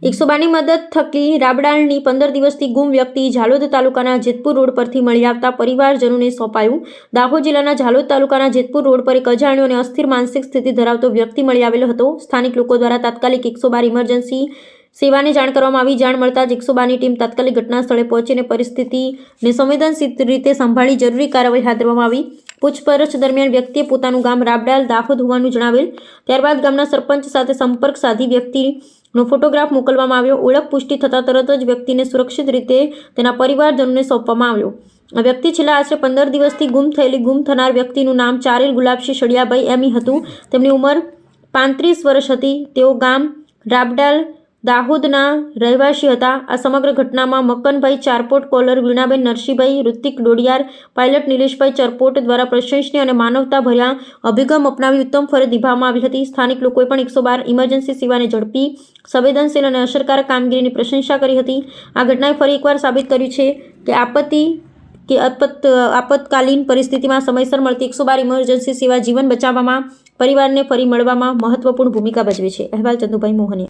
112ની મદદ થકી રાબડાળની 15 દિવસથી ગુમ વ્યક્તિ ઝાલોદ તાલુકાના જેતપુર રોડ પરથી મળી આવતા પરિવારજનોને સોંપાયું। દાહોદ જિલ્લાના ઝાલોદ તાલુકાના જેતપુર રોડ પર એક અજાણ્યો અને અસ્થિર માનસિક સ્થિતિ ધરાવતો વ્યક્તિ મળી આવેલો હતો। સ્થાનિક લોકો દ્વારા તાત્કાલિક 112 ઇમરજન્સી સેવાને જાણ કરવામાં આવી। જાણ મળતા જ 112ની ટીમ તાત્કાલિક ઘટના સ્થળે પહોંચીને પરિસ્થિતિને સંવેદનશીલ રીતે સંભાળી જરૂરી કાર્યવાહી હાથ ધરવામાં આવી। પૂછપરછ દરમિયાન વ્યક્તિએ પોતાનું ગામ રાબડાળ દાહોદ હોવાનું જણાવેલ। ત્યારબાદ ગામના સરપંચ સાથે સંપર્ક સાધી વ્યક્તિનો ફોટોગ્રાફ મોકલવામાં આવ્યો। ઓળખ પુષ્ટિ થતાં તરત જ વ્યક્તિને સુરક્ષિત રીતે તેના પરિવારજનોને સોંપવામાં આવ્યો। આ વ્યક્તિ છેલ્લા આશરે 15 દિવસથી ગુમ થનાર વ્યક્તિનું નામ ચારેલ ગુલાબસિંહ શળિયાભાઈ એમી હતું। તેમની ઉંમર 35 વર્ષ હતી। તેઓ ગામ રાબડાળ દાહોદના રહેવાસી હતા। આ સમગ્ર ઘટનામાં મકનભાઈ ચારપોટ, કોલર વીણાબેન નરસિંહભાઈ, ઋતિક ડોડિયાર, પાયલટ નિલેશભાઈ ચરપોટ દ્વારા પ્રશંસનીય અને માનવતાભર્યા અભિગમ અપનાવી ઉત્તમ ફરજ નિભાવવામાં આવી હતી। સ્થાનિક લોકોએ પણ 112 ઇમરજન્સી સેવાને ઝડપી, સંવેદનશીલ અને અસરકારક કામગીરીની પ્રશંસા કરી હતી। આ ઘટનાએ ફરી એકવાર સાબિત કર્યું છે કે આપતકાલીન પરિસ્થિતિમાં સમયસર મળતી 112 ઇમરજન્સી સેવા જીવન બચાવવામાં, પરિવારને ફરી મળવામાં મહત્વપૂર્ણ ભૂમિકા ભજવે છે। અહેવાલ ચંદુભાઈ મોહનિયા।